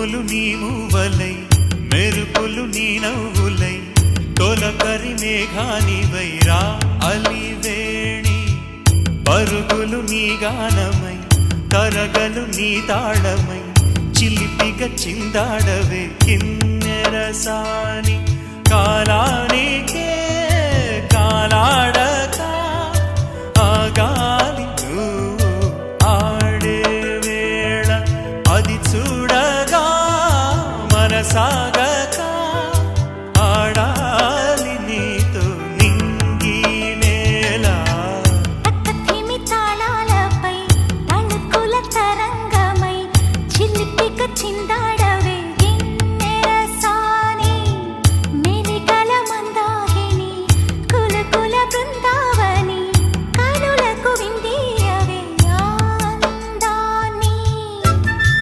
ఉరుములు నీ మూవలై మెరుపులు నీ నవ్వులై తొలకరి మేఘానివై రా అలివేణి పరుగులు నీ గానమై తరగలు నీ తాళమై చిలిపిగా చిందాడవే కిన్నెరసాని కాలానికే కాలాడక ఆగాలి నువ్వు ఆడే వేళ అది చూడగా మనసా